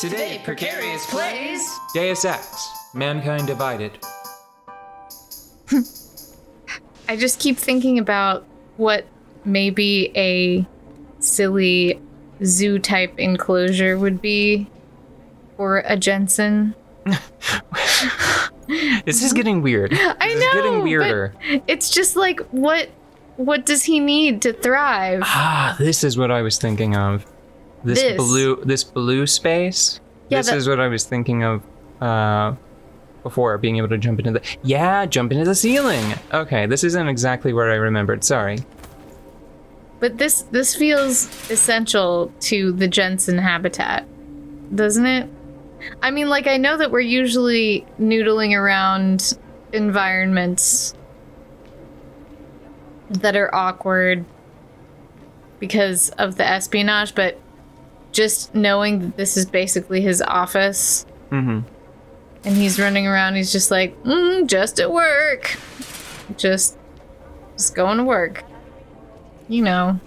Today, Precarious plays Deus Ex, Mankind Divided. I just keep thinking about what maybe a silly zoo-type enclosure would be for a Jensen. This is getting weird. I know, This is getting weirder. But it's just like, what does he need to thrive? Ah, this is what I was thinking of. This blue space. Yeah, this is what I was thinking of before, being able to jump into the ceiling. Okay, this isn't exactly what I remembered. Sorry. But this feels essential to the Jensen habitat, doesn't it? I mean, like, I know that we're usually noodling around environments that are awkward because of the espionage, but just knowing that this is basically his office, and he's running around, he's just like, just at work, just going to work, you know,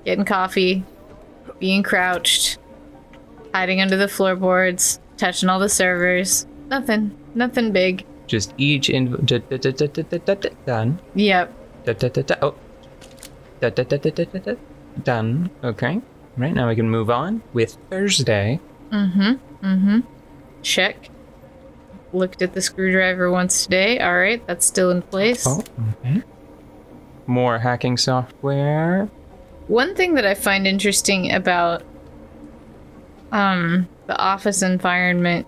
getting coffee, being crouched, hiding under the floorboards, touching all the servers, nothing big. Just each done. Yep. Oh. Done. Okay. Right, now we can move on with Thursday. Check. Looked at the screwdriver once today. All right, that's still in place. Oh, okay. More hacking software. One thing that I find interesting about the office environment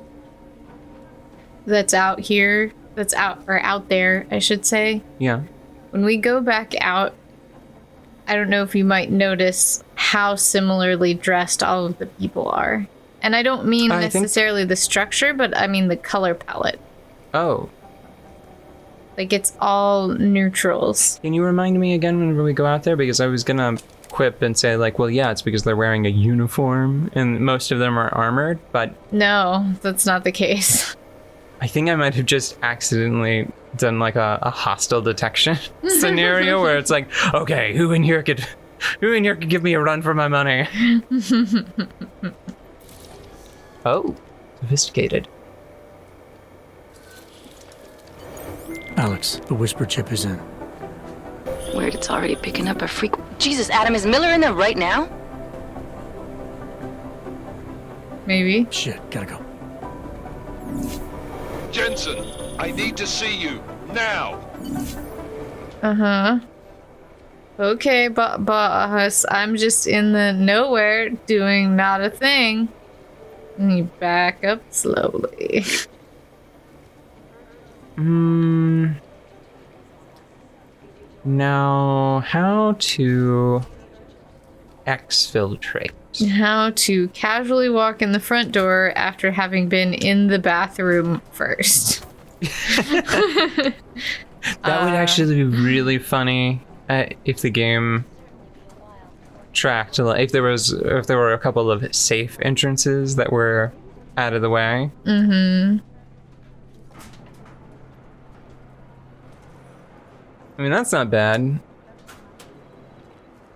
that's out there, I should say. Yeah. When we go back out, I don't know if you might notice how similarly dressed all of the people are. And I don't mean necessarily the structure, but I mean the color palette. Oh. Like, it's all neutrals. Can you remind me again whenever we go out there? Because I was gonna quip and say, like, well, yeah, it's because they're wearing a uniform and most of them are armored, but... No, that's not the case. I think I might have just accidentally done, like, a hostile detection scenario where it's like, okay, who in here could give me a run for my money? Oh, sophisticated. Alex, the whisper chip is in. Weird, it's already picking up a freak. Jesus, Adam, is Miller in there right now? Maybe. Shit, gotta go. Jensen, I need to see you now. Okay, boss, I'm just in the nowhere doing not a thing. And you back up slowly. Now, how to exfiltrate? How to casually walk in the front door after having been in the bathroom first. That would actually be really funny if the game tracked, like, if there were a couple of safe entrances that were out of the way. I mean, that's not bad.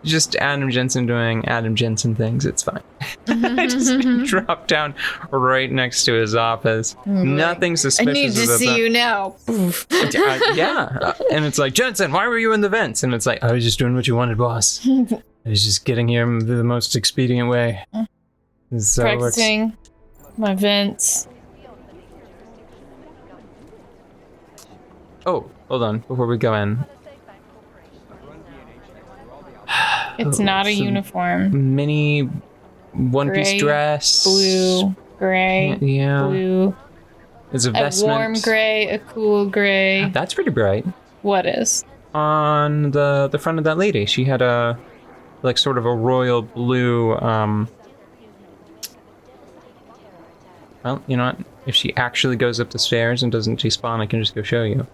Just Adam Jensen doing Adam Jensen things, it's fine. Just drop down right next to his office. Nothing suspicious. I need to see you now. Yeah. And it's like, Jensen, why were you in the vents? And it's like, I was just doing what you wanted, boss. I was just getting here the most expedient way. So practicing my vents. Oh, hold on, before we go in. It's not a uniform. Mini one-piece dress. Blue, gray, yeah. blue. It's a vestment. A warm gray, a cool gray. That's pretty bright. What is? On the front of that lady, she had a, like, sort of a royal blue, well, you know what? If she actually goes up the stairs and doesn't despawn, I can just go show you.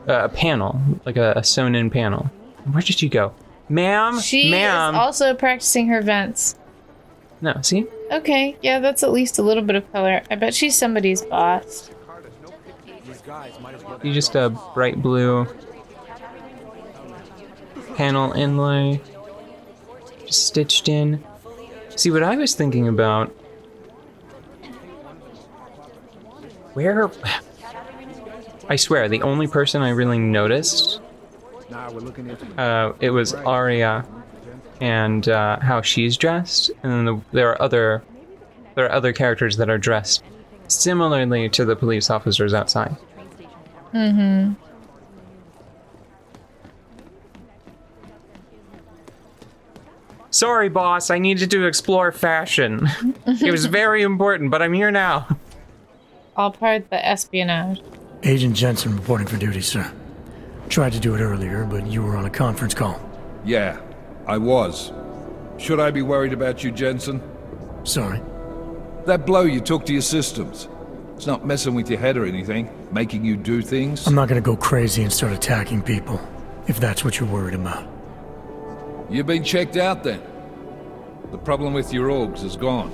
A panel, like a sewn-in panel. Where did she go? Ma'am? She is also practicing her vents. No, see? Okay, yeah, that's at least a little bit of color. I bet she's somebody's boss. You just a bright blue panel inlay, just stitched in. See, what I was thinking about Where? I swear, the only person I really noticed, it was Arya and how she's dressed, and then there are other characters that are dressed similarly to the police officers outside. Mm-hmm. Sorry, boss, I needed to explore fashion. It was very important, but I'm here now. All part of the espionage. Agent Jensen reporting for duty, sir. Tried to do it earlier, but you were on a conference call. Yeah, I was. Should I be worried about you, Jensen? Sorry. That blow you took to your systems. It's not messing with your head or anything, making you do things. I'm not gonna go crazy and start attacking people, if that's what you're worried about. You've been checked out then. The problem with your orgs is gone.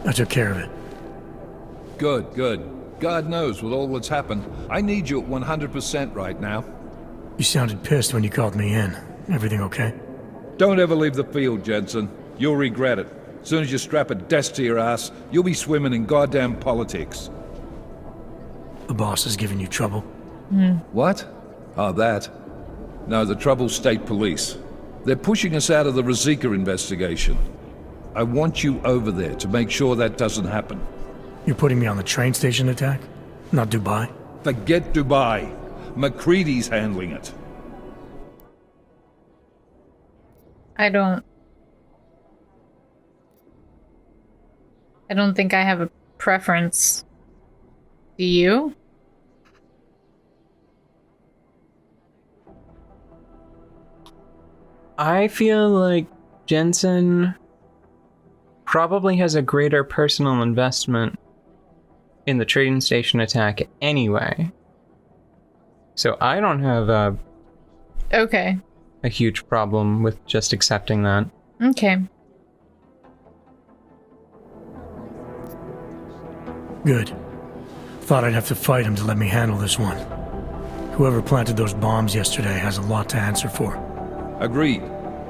I took care of it. Good, good. God knows with all that's happened, I need you at 100% right now. You sounded pissed when you called me in. Everything okay? Don't ever leave the field, Jensen. You'll regret it. As soon as you strap a desk to your ass, you'll be swimming in goddamn politics. The boss is giving you trouble. What? Oh, that. No, the trouble's state police. They're pushing us out of the Ruzicka investigation. I want you over there to make sure that doesn't happen. You're putting me on the train station attack? Not Dubai? Forget Dubai. McCready's handling it. I don't think I have a preference. Do you? I feel like Jensen probably has a greater personal investment in the train station attack anyway. So I don't have a huge problem with just accepting that. Okay. Good. Thought I'd have to fight him to let me handle this one. Whoever planted those bombs yesterday has a lot to answer for. Agreed.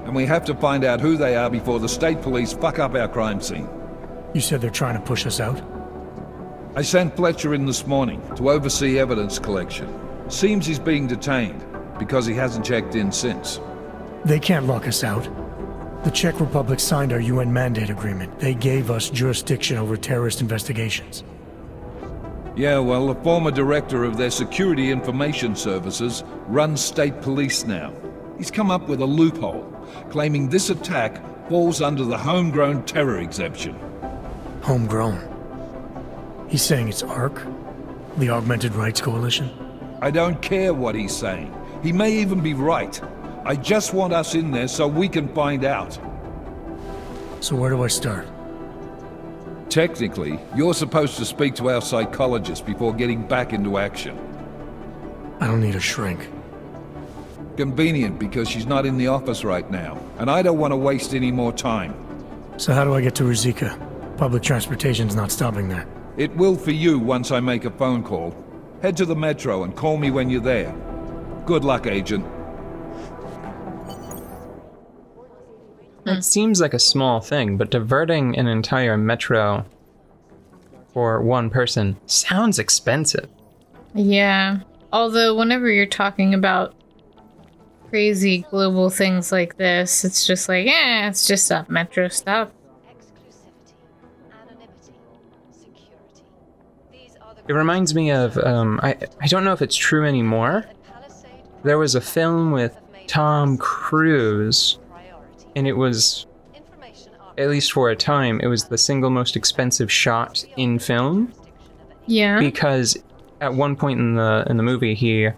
And we have to find out who they are before the state police fuck up our crime scene. You said they're trying to push us out? I sent Fletcher in this morning to oversee evidence collection. Seems he's being detained because he hasn't checked in since. They can't lock us out. The Czech Republic signed our UN mandate agreement. They gave us jurisdiction over terrorist investigations. Yeah, well, the former director of their security information services runs state police now. He's come up with a loophole, claiming this attack falls under the homegrown terror exemption. Homegrown? He's saying it's ARC? The Augmented Rights Coalition? I don't care what he's saying. He may even be right. I just want us in there so we can find out. So where do I start? Technically, you're supposed to speak to our psychologist before getting back into action. I don't need a shrink. Convenient because she's not in the office right now, and I don't want to waste any more time. So how do I get to Ruzicka? Public transportation's not stopping there. It will for you once I make a phone call. Head to the metro and call me when you're there. Good luck, Agent. It seems like a small thing, but diverting an entire metro for one person sounds expensive. Yeah. Although whenever you're talking about crazy global things like this, it's just like, it's just a metro stop. It reminds me of, I don't know if it's true anymore. There was a film with Tom Cruise, and it was, at least for a time, it was the single most expensive shot in film. Yeah. Because at one point in the movie, he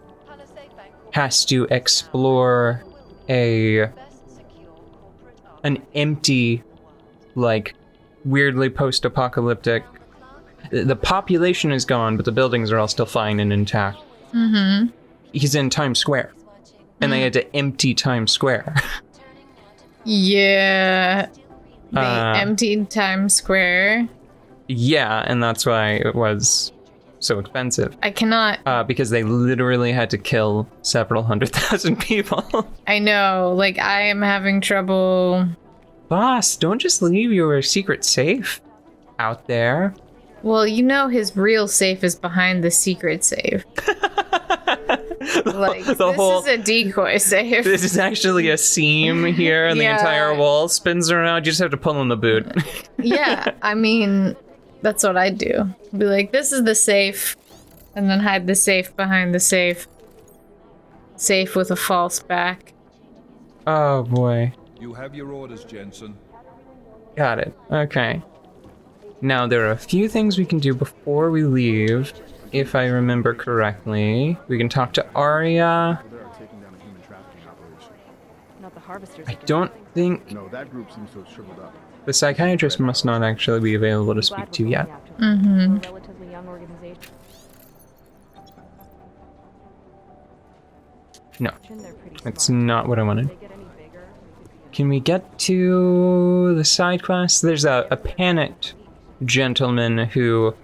has to explore an empty, like, weirdly post-apocalyptic. The population is gone, but the buildings are all still fine and intact. Mm-hmm. He's in Times Square, and they had to empty Times Square. Yeah. They emptied Times Square. Yeah, and that's why it was so expensive. I cannot... because they literally had to kill several 100,000 people. I know, like, I am having trouble... Boss, don't just leave your secret safe out there. Well, you know his real safe is behind the secret safe. Like, this is a decoy safe. This is actually a seam here, and the entire wall spins around. You just have to pull on the boot. Yeah, I mean, that's what I'd do. Be like, this is the safe, and then hide the safe behind the safe. Safe with a false back. Oh boy. You have your orders, Jensen. Got it. Okay. Now, there are a few things we can do before we leave, if I remember correctly. We can talk to Arya. I don't think... No, that group seems to have shriveled up. The psychiatrist must not actually be available to speak to yet. Mm-hmm. No, that's not what I wanted. Can we get to the side quest? There's a panicked gentleman who...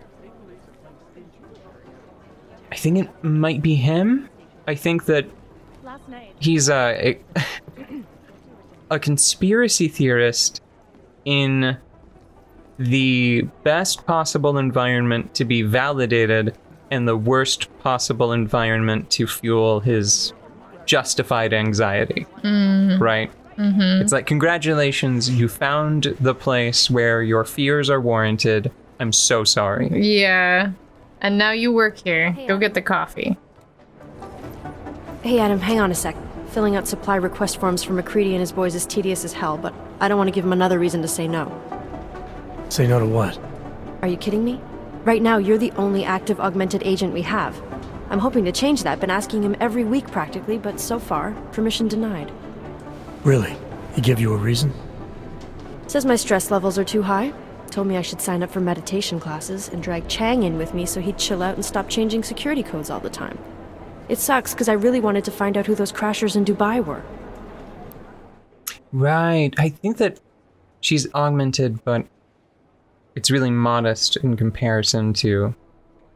I think it might be him. I think that he's a conspiracy theorist in the best possible environment to be validated and the worst possible environment to fuel his justified anxiety. Right? Mm-hmm. It's like, congratulations, you found the place where your fears are warranted. I'm so sorry. Yeah. And now you work here. Go get the coffee. Hey, Adam, hang on a sec. Filling out supply request forms for McCready and his boys is tedious as hell, but I don't want to give him another reason to say no. Say no to what? Are you kidding me? Right now, you're the only active augmented agent we have. I'm hoping to change that, been asking him every week practically, but so far, permission denied. Really? He give you a reason? Says my stress levels are too high. Told me I should sign up for meditation classes and drag Chang in with me so he'd chill out and stop changing security codes all the time. It sucks because I really wanted to find out who those crashers in Dubai were. Right. I think that she's augmented, but it's really modest in comparison to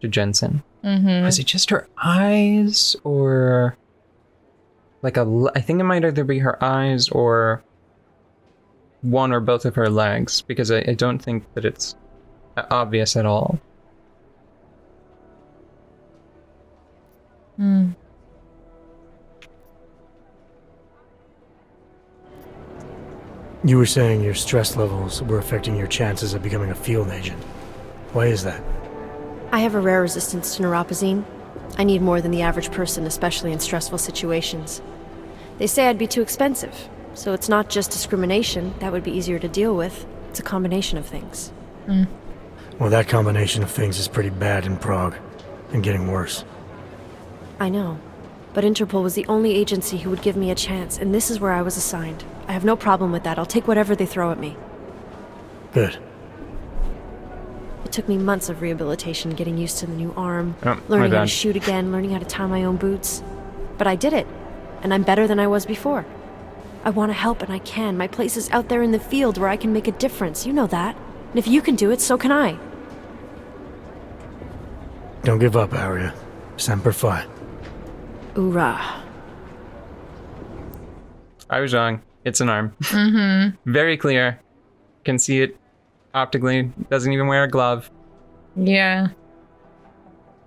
Jensen. Mm-hmm. Was it just her eyes, or like I think it might either be her eyes or one or both of her legs, because I don't think that it's obvious at all. You were saying your stress levels were affecting your chances of becoming a field agent. Why is that? I have a rare resistance to neuropazine. I need more than the average person, especially in stressful situations. They say I'd be too expensive, so it's not just discrimination. That would be easier to deal with. It's a combination of things. Well, that combination of things is pretty bad in Prague, and getting worse. I know, but Interpol was the only agency who would give me a chance, and this is where I was assigned. I have no problem with that. I'll take whatever they throw at me. Good. It took me months of rehabilitation, getting used to the new arm, Oh, learning my how bad. to shoot again, learning how to tie my own boots. But I did it, and I'm better than I was before. I want to help, and I can. My place is out there in the field where I can make a difference. You know that. And if you can do it, so can I. Don't give up, Arya. Semper Fi. Hoorah. I was wrong. It's an arm. Mm-hmm. Very clear. Can see it optically. Doesn't even wear a glove. Yeah.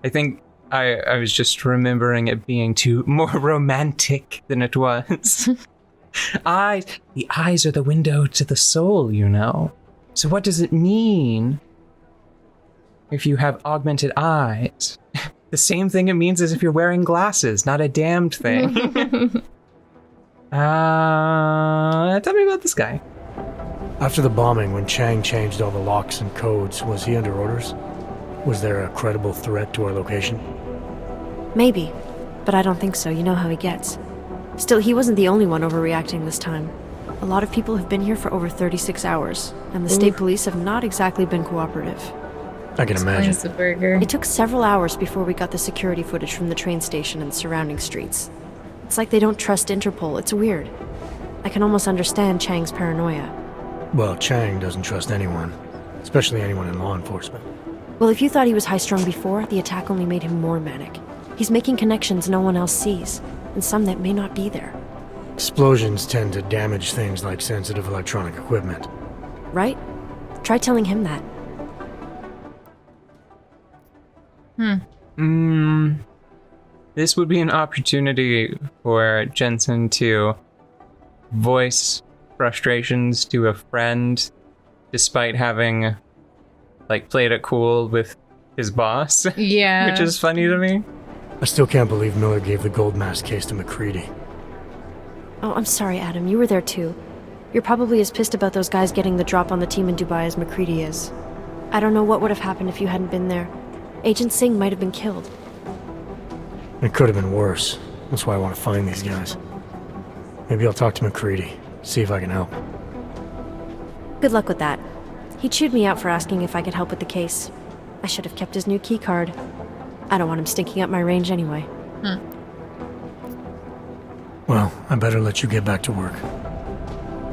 I think I was just remembering it being too more romantic than it was. The eyes are the window to the soul, you know. So what does it mean if you have augmented eyes? The same thing it means as if you're wearing glasses, not a damned thing. Tell me about this guy. After the bombing, when Chang changed all the locks and codes, was he under orders? Was there a credible threat to our location? Maybe, but I don't think so. You know how he gets. Still, he wasn't the only one overreacting this time. A lot of people have been here for over 36 hours, and the state police have not exactly been cooperative. I can imagine. Explains the burger. It took several hours before we got the security footage from the train station and surrounding streets. It's like they don't trust Interpol. It's weird. I can almost understand Chang's paranoia. Well, Chang doesn't trust anyone, especially anyone in law enforcement. Well, if you thought he was high-strung before, the attack only made him more manic. He's making connections no one else sees, and some that may not be there. Explosions tend to damage things like sensitive electronic equipment. Right? Try telling him that. This would be an opportunity for Jensen to voice frustrations to a friend, despite having, like, played it cool with his boss. Yeah. Which is funny to me. I still can't believe Miller gave the gold mask case to McCready. Oh, I'm sorry, Adam. You were there too. You're probably as pissed about those guys getting the drop on the team in Dubai as McCready is. I don't know what would have happened if you hadn't been there. Agent Singh might have been killed. It could have been worse. That's why I want to find these guys. Maybe I'll talk to McCready, see if I can help. Good luck with that. He chewed me out for asking if I could help with the case. I should have kept his new key card. I don't want him stinking up my range anyway. Well, I better let you get back to work.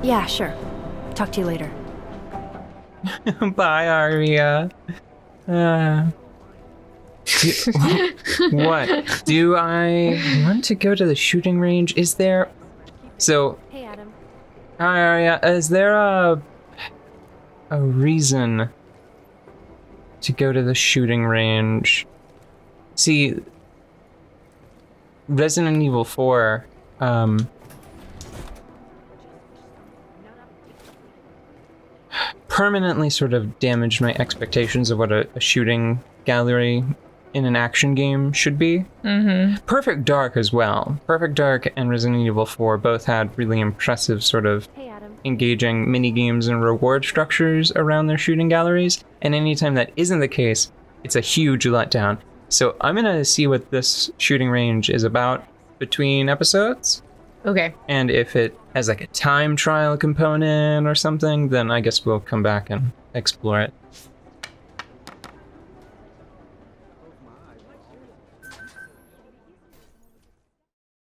Yeah, sure. Talk to you later. Bye, Aria. What? Do I want to go to the shooting range? Is there... So... Hey, Adam. Hi, Aria. Is there a reason to go to the shooting range? See, Resident Evil 4, permanently sort of damaged my expectations of what a shooting gallery in an action game should be. Perfect Dark as well. Perfect Dark and Resident Evil 4 both had really impressive sort of engaging mini-games and reward structures around their shooting galleries, and anytime that isn't the case, it's a huge letdown. So I'm gonna see what this shooting range is about between episodes. Okay. And if it has like a time trial component or something, then I guess we'll come back and explore it.